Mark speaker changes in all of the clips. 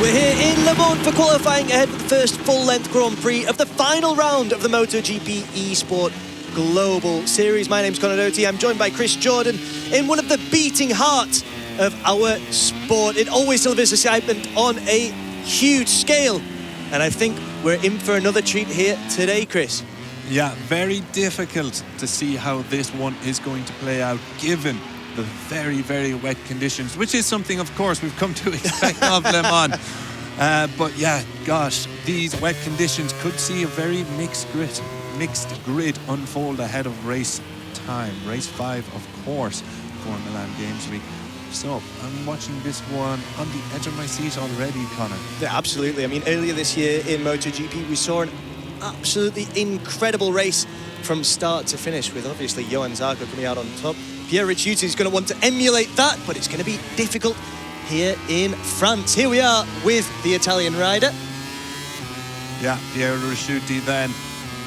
Speaker 1: We're here in Le Mans for qualifying ahead of the first full-length Grand Prix of the final round of the MotoGP eSport Global Series. My name's Conor Doty. I'm joined by Chris Jordan in one of the beating hearts of our sport. It always delivers excitement on a huge scale, and I think we're in for another treat here today, Chris.
Speaker 2: Yeah, very difficult to see how this one is going to play out, given the very, very wet conditions, which is something, of course, we've come to expect of Le Mans. But yeah, gosh, these wet conditions could see a very mixed grid unfold ahead of race time. Race 5, of course, for Milan Games Week. So I'm watching this one on the edge of my seat already, Conor.
Speaker 1: Yeah, absolutely. I mean, earlier this year in MotoGP, we saw an absolutely incredible race from start to finish, with obviously Johann Zarco coming out on top. Pierre Ricciuti is going to want to emulate that, but it's going to be difficult here in France. Here we are with the Italian rider.
Speaker 2: Yeah, Pierre Ricciuti then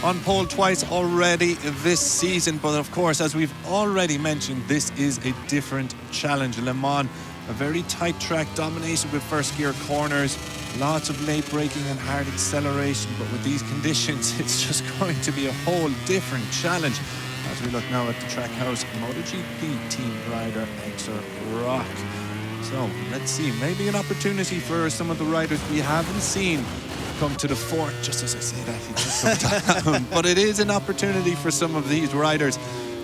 Speaker 2: on pole twice already this season, but of course, as we've already mentioned, this is a different challenge. Le Mans, a very tight track dominated with first gear corners, lots of late braking and hard acceleration, but with these conditions it's just going to be a whole different challenge. As we look now at the track house, MotoGP team rider Hector Rock. So let's see, maybe an opportunity for some of the riders we haven't seen come to the fore. Just as I say that, he just come down. But it is an opportunity for some of these riders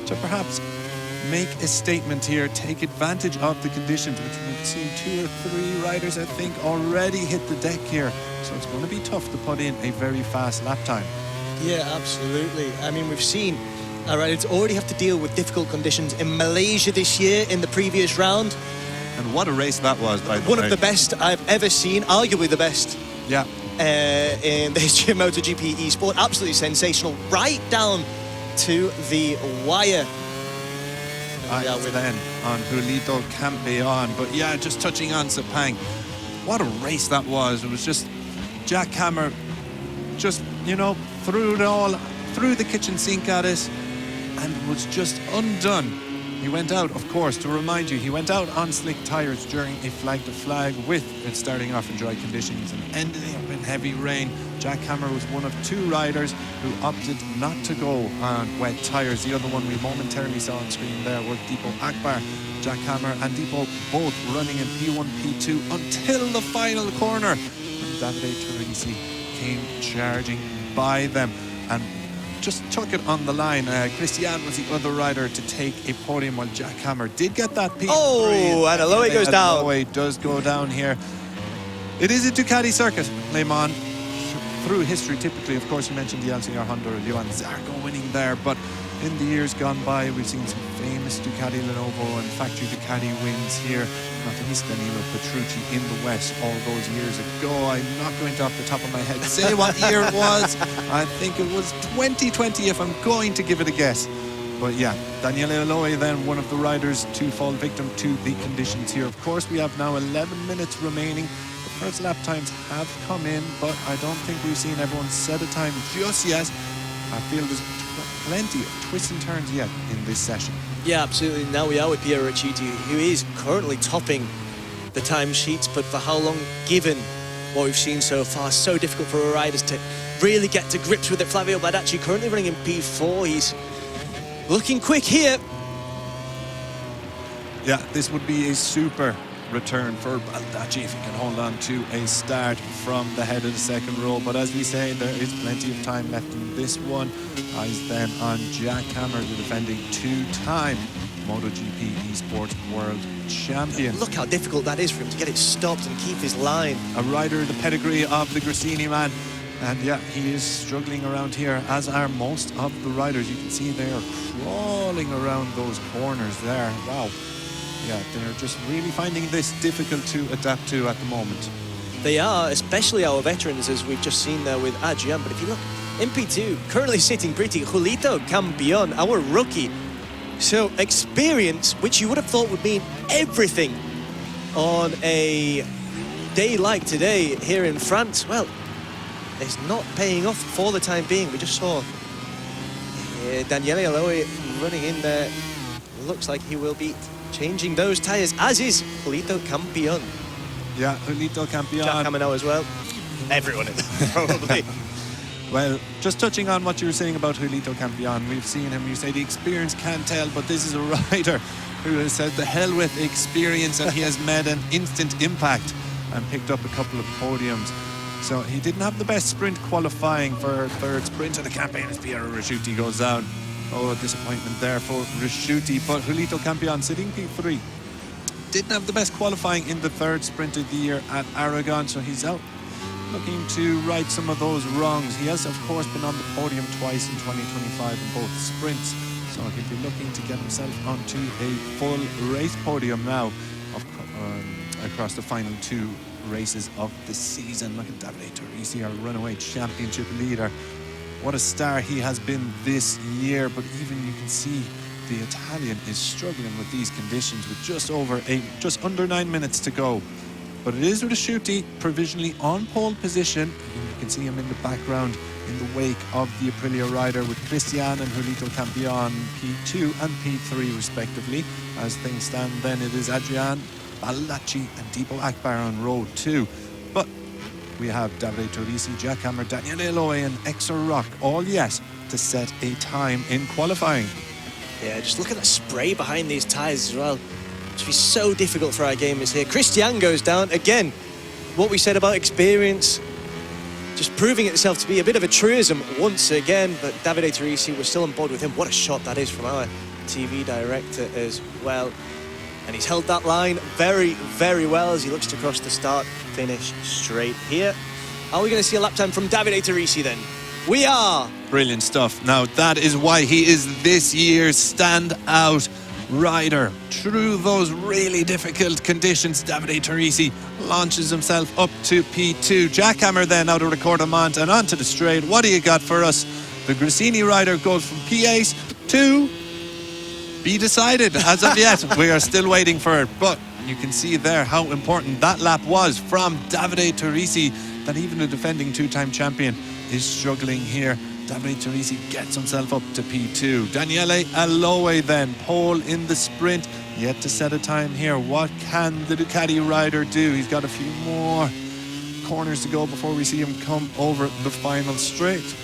Speaker 2: to perhaps make a statement here, take advantage of the conditions, which we've seen 2 or 3 riders, I think, already hit the deck here. So it's going to be tough to put in a very fast lap time.
Speaker 1: Yeah, absolutely. I mean, we've seen riders already have to deal with difficult conditions in Malaysia this year in the previous round.
Speaker 2: And what a race that was, by the way.
Speaker 1: One of the best I've ever seen, arguably the best.
Speaker 2: Yeah.
Speaker 1: In the history of MotoGP eSport. Absolutely sensational, right down to the wire.
Speaker 2: Then on Julito Campeon. But yeah, just touching on Sepang, what a race that was. It was just Jack Hammer just, you know, threw the kitchen sink at it and was just undone. He went out, of course, to remind you, he went out on slick tyres during a flag-to-flag with it starting off in dry conditions and ending up in heavy rain. Jack Hammer was one of 2 riders who opted not to go on wet tyres. The other one we momentarily saw on screen there was Deepo Akbar. Jack Hammer and Deepo both running in P1, P2 until the final corner. And Davide Teresi came charging by them and just took it on the line. Christian was the other rider to take a podium, while Jack Hammer did get that P3.
Speaker 1: Oh, and Aloe goes down.
Speaker 2: Aloe does go down here. It is a Ducati circuit, Le Mans. Through history, typically, of course, you mentioned the LCR Honda, Johann Zarco winning there, but in the years gone by, we've seen some famous Ducati Lenovo and factory Ducati wins here. Not the least Danilo Petrucci in the West all those years ago. I'm not going to, off the top of my head, say what year it was. I think it was 2020 if I'm going to give it a guess. But yeah, Daniele Aloe then one of the riders to fall victim to the conditions here. Of course, we have now 11 minutes remaining. The first lap times have come in, but I don't think we've seen everyone set a time just yet. I feel there's plenty of twists and turns yet in this session.
Speaker 1: Yeah, absolutely. Now we are with Pierre Ricciuti, who is currently topping the timesheets, but for how long, given what we've seen so far? So difficult for our riders to really get to grips with it. Flavio Bardacci currently running in P4. He's looking quick here.
Speaker 2: Yeah, this would be a super return for Baldacci if he can hold on to a start from the head of the second row. But as we say, there is plenty of time left in this one. Eyes then on Jack Hammer, the defending 2-time MotoGP eSport World Champion.
Speaker 1: Look how difficult that is for him to get it stopped and keep his line.
Speaker 2: A rider the pedigree of the Grassini man. And yeah, he is struggling around here, as are most of the riders. You can see they are crawling around those corners there. Wow. Yeah, they're just really finding this difficult to adapt to at the moment.
Speaker 1: They are, especially our veterans, as we've just seen there with Adrian. But if you look, in P2, currently sitting pretty, Julito Campeon, our rookie. So experience, which you would have thought would mean everything on a day like today here in France, well, it's not paying off for the time being. We just saw Daniele Aloe running in there. Looks like he will be changing those tyres, as is Julito Campeon.
Speaker 2: Yeah, Julito Campion.
Speaker 1: Jack Hamano as well. Everyone probably.
Speaker 2: Well, just touching on what you were saying about Julito Campion, we've seen him, you say the experience can't tell, but this is a rider who has said the hell with experience, and he has made an instant impact and picked up a couple of podiums. So he didn't have the best sprint qualifying for third sprint of the campaign as Piero Risciuti goes down. Oh, disappointment there for Risciuti, but Julito Campion sitting P3. Didn't have the best qualifying in the third sprint of the year at Aragon, so he's out looking to right some of those wrongs. He has, of course, been on the podium twice in 2025 in both sprints, so he'll be looking to get himself onto a full race podium now across the final two races of the season. Look at Davide Torrisi, our runaway championship leader. What a star he has been this year, but even you can see the Italian is struggling with these conditions with just under 9 minutes to go. But it is Risciuti provisionally on pole position. And you can see him in the background in the wake of the Aprilia rider with Christian and Julito Campion P2 and P3 respectively. As things stand then, it is Adrian Baldacci and Deepo Akbar on row 2. But we have Davide Torrisi, Jack Hammer, Daniele Eloy and Exor Rock all yet to set a time in qualifying.
Speaker 1: Yeah, just look at that spray behind these tyres as well. It should be so difficult for our gamers here. Christian goes down. Again, what we said about experience, just proving itself to be a bit of a truism once again. But Davide Torrisi, we're still on board with him. What a shot that is from our TV director as well. And he's held that line very, very well as he looks to cross the start-finish straight here. Are we going to see a lap time from Davide Torrisi then? We are!
Speaker 2: Brilliant stuff. Now, that is why he is this year's standout rider. Through those really difficult conditions, Davide Torrisi launches himself up to P2. Jack Hammer then out of Recordamont and onto the straight. What do you got for us? The Grassini rider goes from P8 to be decided as of yet. We are still waiting for it, but you can see there how important that lap was from Davide Torrisi, that even the defending two-time champion is struggling here. Davide Torrisi gets himself up to P2. Daniele Eloy then, pole in the sprint, yet to set a time here. What can the Ducati rider do? He's got a few more corners to go before we see him come over the final straight.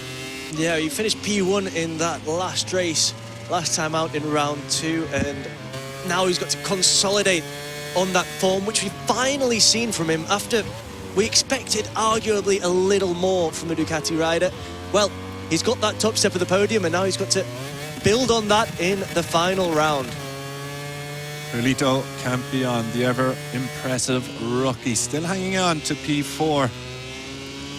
Speaker 1: Yeah, he finished P1 in that last race, last time out in round 2, and now he's got to consolidate on that form, which we've finally seen from him after we expected arguably a little more from the Ducati rider. Well, he's got that top step of the podium, and now he's got to build on that in the final round.
Speaker 2: Julito Campion, the ever impressive rookie, still hanging on to P4.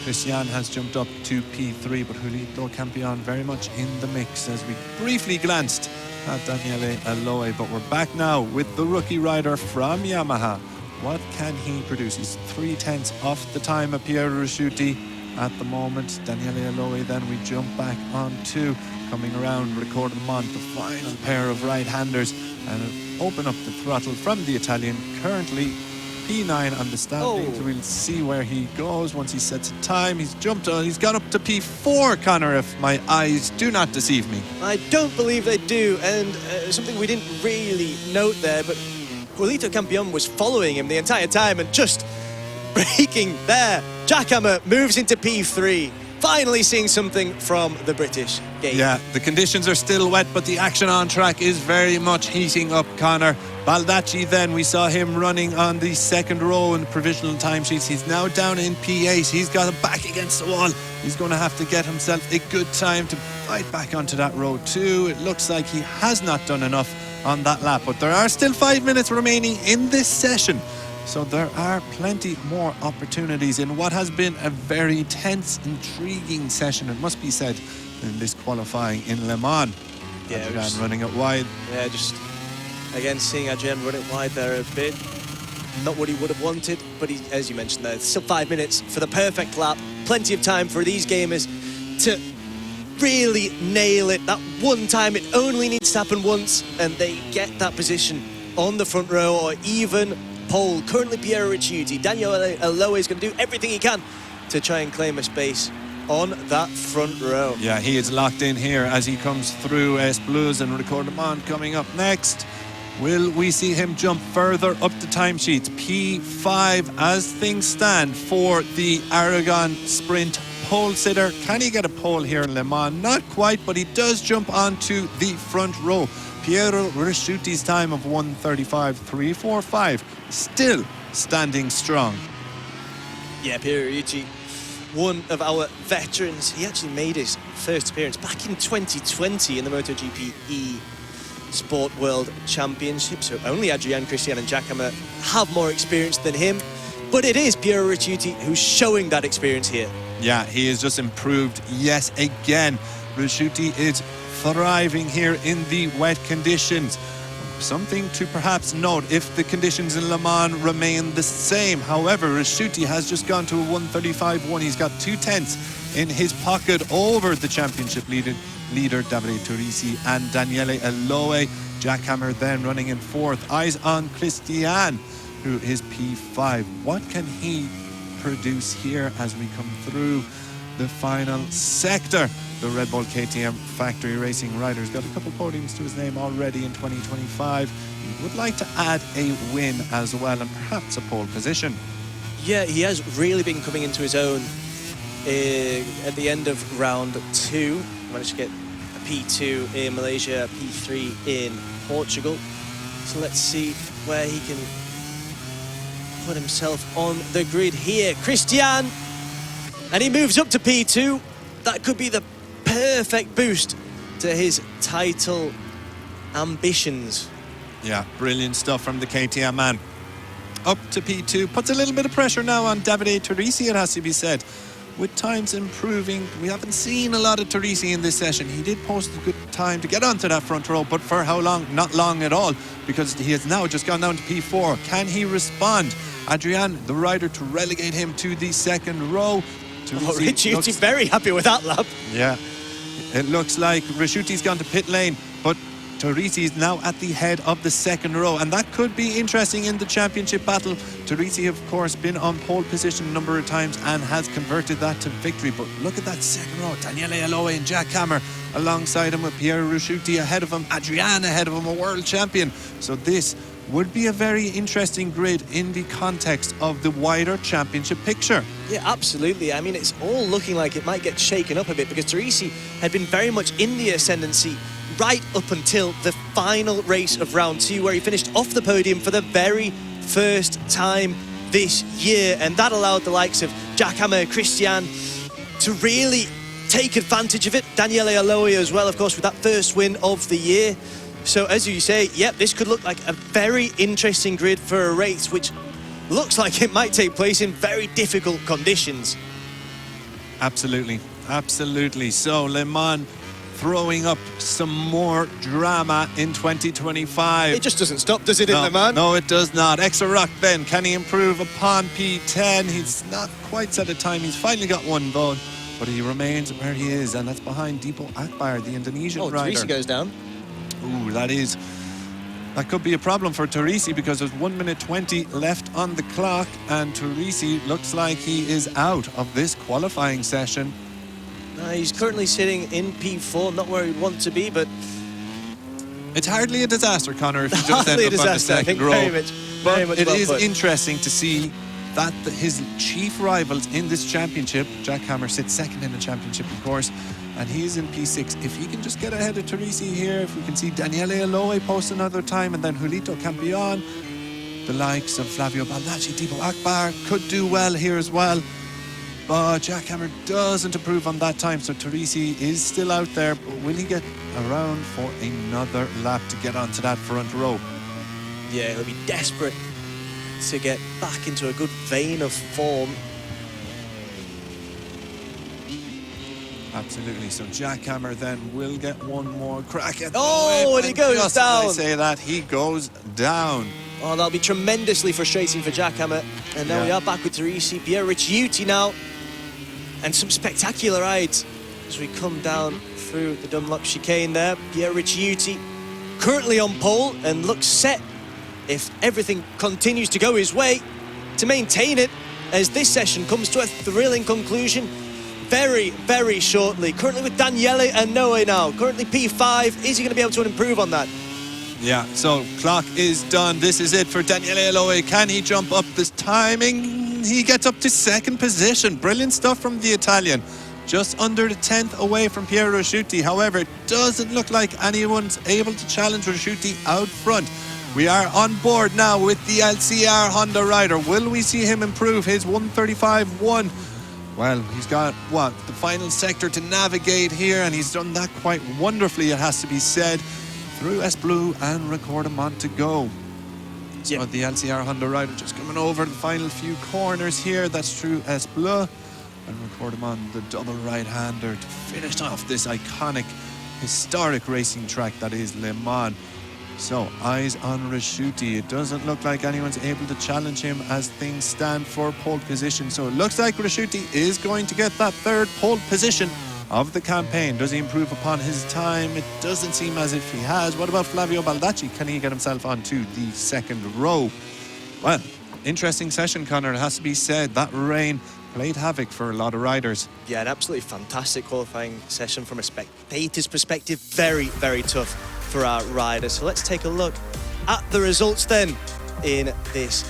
Speaker 2: Christian has jumped up to P3, but Julito Campion very much in the mix as we briefly glanced at Daniele Eloy. But we're back now with the rookie rider from Yamaha. What can he produce? He's 3/10 off the time of Piero Risciuti at the moment. Daniele Eloy then we jump back onto, coming around, record them on the final pair of right-handers and open up the throttle from the Italian. Currently P9 on the standings.
Speaker 1: Oh.
Speaker 2: We'll see where he goes once he sets a time. He's jumped on, he's got up to P4, Connor, if my eyes do not deceive me.
Speaker 1: I don't believe they do, and something we didn't really note there, but Julito Campion was following him the entire time and just breaking there. Jack Hammer moves into P3. Finally seeing something from the British game.
Speaker 2: Yeah, the conditions are still wet, but the action on track is very much heating up, Connor. Baldacci then, we saw him running on the second row in the provisional timesheets. He's now down in P8. He's got it back against the wall. He's going to have to get himself a good time to fight back onto that row 2. It looks like he has not done enough on that lap, but there are still 5 minutes remaining in this session. So there are plenty more opportunities in what has been a very tense, intriguing session, it must be said, in this qualifying in Le Mans.
Speaker 1: Yeah,
Speaker 2: Adrian running it wide.
Speaker 1: Yeah, just again seeing Adrian run it wide there a bit. Not what he would have wanted, but he, as you mentioned there, still 5 minutes for the perfect lap. Plenty of time for these gamers to really nail it. That one time, it only needs to happen once, and they get that position on the front row or even pole. Currently Piero Risciuti. Daniele Eloy is going to do everything he can to try and claim a space on that front row.
Speaker 2: Yeah, he is locked in here as he comes through. S Blues and Recordamont coming up next. Will we see him jump further up the timesheets? P5 as things stand for the Aragon Sprint pole sitter. Can he get a pole here in Le Mans? Not quite, but he does jump onto the front row. Piero Risciuti's time of 1:35.345 still standing strong.
Speaker 1: Yeah, Piero Risciuti, one of our veterans. He actually made his first appearance back in 2020 in the MotoGP eSport World Championship. So only Adrian, Christian and Jack Hammer have more experience than him. But it is Piero Risciuti who's showing that experience here.
Speaker 2: Yeah, he has just improved yet again. Risciuti is thriving here in the wet conditions. Something to perhaps note if the conditions in Le Mans remain the same. However, Risciuti has just gone to a 1:35.1. He's got 2/10 in his pocket over the championship leader Davide Turisi and Daniele Eloe. Jack Hammer then running in fourth. Eyes on Christian, who is P5. What can he produce here as we come through the final sector? The Red Bull KTM Factory Racing rider's got a couple podiums to his name already in 2025. He would like to add a win as well and perhaps a pole position.
Speaker 1: Yeah, he has really been coming into his own at the end of round 2. Managed to get a P2 in Malaysia, a P3 in Portugal. So let's see where he can put himself on the grid here. Christian, and he moves up to P2. That could be the perfect boost to his title ambitions.
Speaker 2: Yeah, brilliant stuff from the KTM man. Up to P2, puts a little bit of pressure now on Davide Turisi, it has to be said. With times improving, we haven't seen a lot of Turisi in this session. He did post a good time to get onto that front row, but for how long? Not long at all, because he has now just gone down to P4. Can he respond? Adrian, the rider, to relegate him to the second row.
Speaker 1: Risciuti's very happy with that lap.
Speaker 2: Yeah, it looks like Risciuti's gone to pit lane, but Turisi is now at the head of the second row, and that could be interesting in the championship battle. Turisi, of course, been on pole position a number of times and has converted that to victory. But look at that second row. Daniele Eloe and Jack Hammer alongside him, with Piero Risciuti ahead of him, Adrian ahead of him, a world champion. So this would be a very interesting grid in the context of the wider championship picture.
Speaker 1: Yeah, absolutely. I mean, it's all looking like it might get shaken up a bit, because Turisi had been very much in the ascendancy right up until the final race of round 2, where he finished off the podium for the very first time this year, and that allowed the likes of Jack Hammer, Christian to really take advantage of it. Daniele Eloe as well, of course, with that first win of the year. So as you say, yep, this could look like a very interesting grid for a race which looks like it might take place in very difficult conditions.
Speaker 2: Absolutely, absolutely. So Le Mans throwing up some more drama in 2025.
Speaker 1: It just doesn't stop, does it, in Le Mans?
Speaker 2: No, it does not. Extra Rock Ben, can he improve upon P10? He's not quite set a time. He's finally got one vote, but he remains where he is, and that's behind Deepo Akbar, the Indonesian rider.
Speaker 1: Turisi goes down.
Speaker 2: Ooh, that could be a problem for Turisi, because there's 1:20 left on the clock, and Turisi looks like he is out of this qualifying session.
Speaker 1: He's currently sitting in P4, not where he'd want to be, but
Speaker 2: it's hardly a disaster, Connor, if you just end up on the second row.
Speaker 1: Very much
Speaker 2: it
Speaker 1: well
Speaker 2: is
Speaker 1: put.
Speaker 2: interesting to see that his chief rivals in this championship, Jack Hammer sits second in the championship, of course, and he's in P6. If he can just get ahead of Turisi here, if we can see Daniele Eloe post another time, and then Julito Campion, the likes of Flavio Baldacci, Deepo Akbar could do well here as well. But Jack Hammer doesn't improve on that time, so Turisi is still out there. But will he get around for another lap to get onto that front row?
Speaker 1: Yeah, he'll be desperate to get back into a good vein of form.
Speaker 2: Absolutely. So Jack Hammer then will get one more crack at
Speaker 1: and he goes
Speaker 2: just
Speaker 1: down.
Speaker 2: As I say that, he goes down.
Speaker 1: Oh, that'll be tremendously frustrating for Jack Hammer. And now we are back with Turisi, Piero Risciuti now. And some spectacular rides as we come down through the Dunlop chicane there. Piero Risciuti currently on pole and looks set, if everything continues to go his way, to maintain it as this session comes to a thrilling conclusion very, very shortly. Currently with Daniele Eloe now, currently P5. Is he going to be able to improve on that?
Speaker 2: Yeah, so clock is done. This is it for Daniele Aloe. Can he jump up this timing? He gets up to second position. Brilliant stuff from the Italian. Just under the 10th away from Piero Rasciuti. However, it doesn't look like anyone's able to challenge Rasciuti out front. We are on board now with the LCR Honda rider. Will we see him improve his 135.1? Well, he's got, the final sector to navigate here, and he's done that quite wonderfully, it has to be said, through S Blue and Recordamont to go. So the LCR Honda rider just coming over the final few corners here. That's through S Bleu and Recordamont, the double right-hander, to finish off this iconic, historic racing track that is Le Mans. So, eyes on Rasciuti. It doesn't look like anyone's able to challenge him as things stand for pole position. So, it looks like Rasciuti is going to get that third pole position of the campaign. Does he improve upon his time? It doesn't seem as if he has. What about Flavio Baldacci? Can he get himself onto the second row? Well, interesting session, Connor. It has to be said. That rain played havoc for a lot of riders.
Speaker 1: Yeah, an absolutely fantastic qualifying session from a spectator's perspective. Very, very tough for our riders. So let's take a look at the results then in this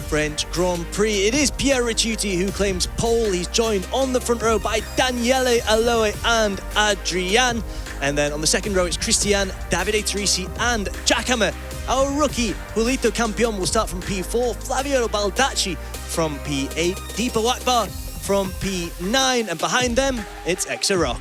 Speaker 1: French Grand Prix. It is Pierre Rasciuti who claims pole. He's joined on the front row by Daniele Aloe and Adrian. And then on the second row, it's Christian, Davide Trisi and Jack Hammer. Our rookie, Julito Campion, will start from P4. Flavio Baldacci from P8. Deepa Wakbar from P9. And behind them, it's Exa Rock.